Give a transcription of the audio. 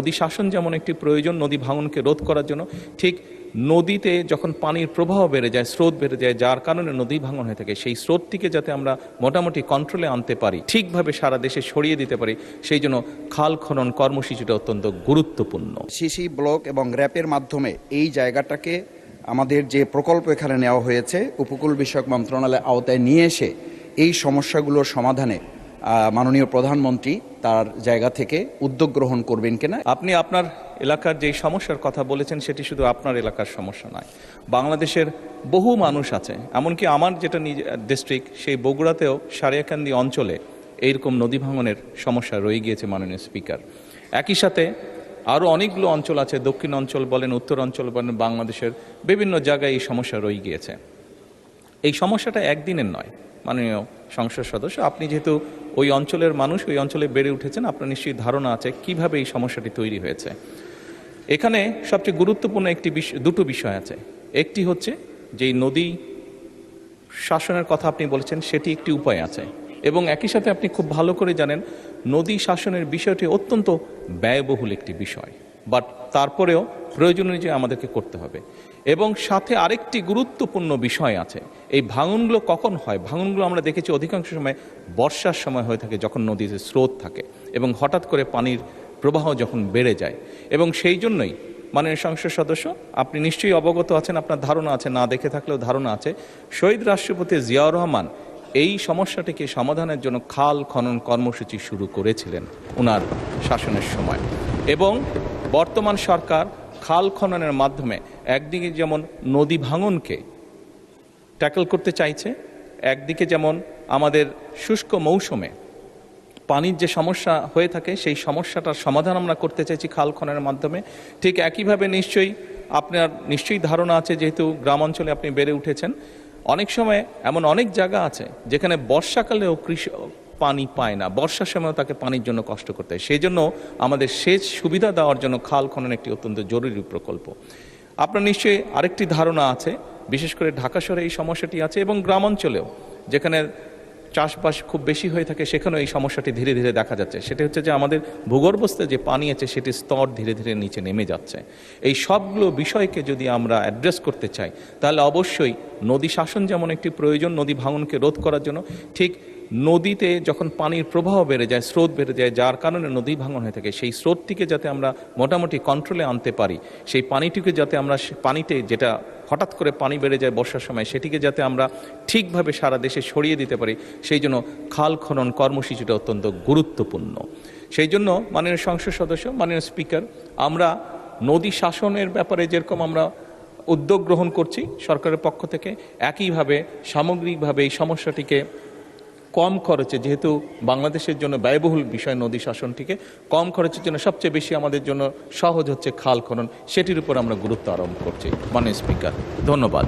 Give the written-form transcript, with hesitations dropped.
নদী শাসন যেমন একটি প্রয়োজন নদী ভাঙনকে রোধ করার জন্য, ঠিক নদীতে যখন পানির প্রবাহ বেড়ে যায়, স্রোত বেড়ে যায়, যার কারণে নদী ভাঙন হয়ে থাকে, সেই স্রোতটিকে যাতে আমরা মোটামুটি কন্ট্রোলে আনতে পারি, ঠিকভাবে সারা দেশে ছড়িয়ে দিতে পারি, সেই জন্য খাল খনন কর্মসূচিটা অত্যন্ত গুরুত্বপূর্ণ। সিসি ব্লক এবং র্যাপের মাধ্যমে এই জায়গাটাকে আমাদের যে প্রকল্প এখানে নেওয়া হয়েছে উপকূল বিষয়ক মন্ত্রণালয়ের আওতায় নিয়ে এসে এই সমস্যাগুলোর সমাধানে মাননীয় প্রধানমন্ত্রী তার জায়গা থেকে উদ্যোগ গ্রহণ করবেন কিনা। আপনি আপনার এলাকার যেই সমস্যার কথা বলেছেন সেটি শুধু আপনার এলাকার সমস্যা নয়, বাংলাদেশের বহু মানুষ আছে, এমনকি আমার যেটা ডিস্ট্রিক্ট সেই বগুড়াতেও সারিয়াকান্দি অঞ্চলে এইরকম নদী ভাঙনের সমস্যা রয়ে গিয়েছে মাননীয় স্পিকার। একই সাথে আরও অনেকগুলো অঞ্চল আছে, দক্ষিণ অঞ্চল বলেন, উত্তর অঞ্চল বলেন, বাংলাদেশের বিভিন্ন জায়গায় এই সমস্যা রয়ে গিয়েছে। এই সমস্যাটা একদিনের নয়। মাননীয় সংসদ সদস্য, আপনি যেহেতু ওই অঞ্চলের মানুষ, ওই অঞ্চলে বেড়ে উঠেছেন, আপনার নিশ্চয়ই ধারণা আছে কিভাবে এই সমস্যাটি তৈরি হয়েছে। এখানে সবচেয়ে গুরুত্বপূর্ণ দুটো বিষয় আছে। একটি হচ্ছে যেই নদী শাসনের কথা আপনি বলেছেন সেটি একটি উপায় আছে, এবং একই সাথে আপনি খুব ভালো করে জানেন নদী শাসনের বিষয়টি অত্যন্ত ব্যয়বহুল একটি বিষয়, বাট তারপরেও প্রয়োজন অনুযায়ী আমাদেরকে করতে হবে। এবং সাথে আরেকটি গুরুত্বপূর্ণ বিষয় আছে, এই ভাঙনগুলো কখন হয়? ভাঙনগুলো আমরা দেখেছি অধিকাংশ সময় বর্ষার সময় হয়ে থাকে, যখন নদীতে স্রোত থাকে এবং হঠাৎ করে পানির প্রবাহ যখন বেড়ে যায়। এবং সেই জন্যই মাননীয় সংসদ সদস্য, আপনি নিশ্চয়ই অবগত আছেন, আপনার ধারণা আছে, না দেখে থাকলেও ধারণা আছে, শহীদ রাষ্ট্রপতি জিয়াউর রহমান এই সমস্যাটিকে সমাধানের জন্য খাল খনন কর্মসূচি শুরু করেছিলেন ওনার শাসনের সময়। এবং বর্তমান সরকার খাল খননের মাধ্যমে একদিকে যেমন নদী ভাঙনকে ট্যাকল করতে চাইছে, একদিকে যেমন আমাদের শুষ্ক মৌসুমে পানির যে সমস্যা হয়ে থাকে সেই সমস্যাটার সমাধান আমরা করতে চাইছি খাল খননের মাধ্যমে। ঠিক একইভাবে আপনার নিশ্চয়ই ধারণা আছে, যেহেতু গ্রাম অঞ্চলে আপনি বেড়ে উঠেছেন, অনেক সময় এমন অনেক জায়গা আছে যেখানে বর্ষাকালেও কৃষক পানি পায় না, বর্ষার সময়ও তাকে পানির জন্য কষ্ট করতে হয়। সেই জন্য আমাদের সেচ সুবিধা দেওয়ার জন্য খাল খনন একটি অত্যন্ত জরুরি প্রকল্প। আপনার নিশ্চয়ই আরেকটি ধারণা আছে, বিশেষ করে ঢাকা শহরে এই সমস্যাটি আছে, এবং গ্রাম অঞ্চলেও যেখানে চাষবাস খুব বেশি হয়ে থাকে সেখানেও এই সমস্যাটি ধীরে ধীরে দেখা যাচ্ছে। সেটা হচ্ছে যে আমাদের ভূগর্ভস্থ যে পানি আছে সেটির স্তর ধীরে ধীরে নিচে নেমে যাচ্ছে। এই সবগুলো বিষয়কে যদি আমরা অ্যাড্রেস করতে চাই, তাহলে অবশ্যই নদী শাসন যেমন একটি প্রয়োজন নদী ভাঙনকে রোধ করার জন্য, ঠিক নদীতে যখন পানির প্রবাহ বেড়ে যায়, স্রোত বেড়ে যায়, যার কারণে নদী ভাঙন হয়ে থাকে, সেই স্রোতটিকে যাতে আমরা মোটামুটি কন্ট্রোলে আনতে পারি, সেই পানিটিকে যাতে আমরা পানিতে যেটা হঠাৎ করে পানি বেড়ে যায় বর্ষার সময়, সেটিকে যাতে আমরা ঠিকভাবে সারা দেশে ছড়িয়ে দিতে পারি, সেই জন্য খাল খনন কর্মসূচিটা অত্যন্ত গুরুত্বপূর্ণ। সেই জন্য মাননীয় সংসদ সদস্য, মাননীয় স্পিকার, আমরা নদী শাসনের ব্যাপারে যেরকম আমরা উদ্যোগ গ্রহণ করছি সরকারের পক্ষ থেকে, একইভাবে সামগ্রিকভাবে এই সমস্যাটিকে কম খরচে, যেহেতু বাংলাদেশের জন্য ব্যয়বহুল বিষয় নদী শাসনটিকে কম খরচের জন্য সবচেয়ে বেশি আমাদের জন্য সহজ হচ্ছে খাল খনন, সেটির উপর আমরা গুরুত্ব আরোপ করছি। মাননীয় স্পিকার, ধন্যবাদ।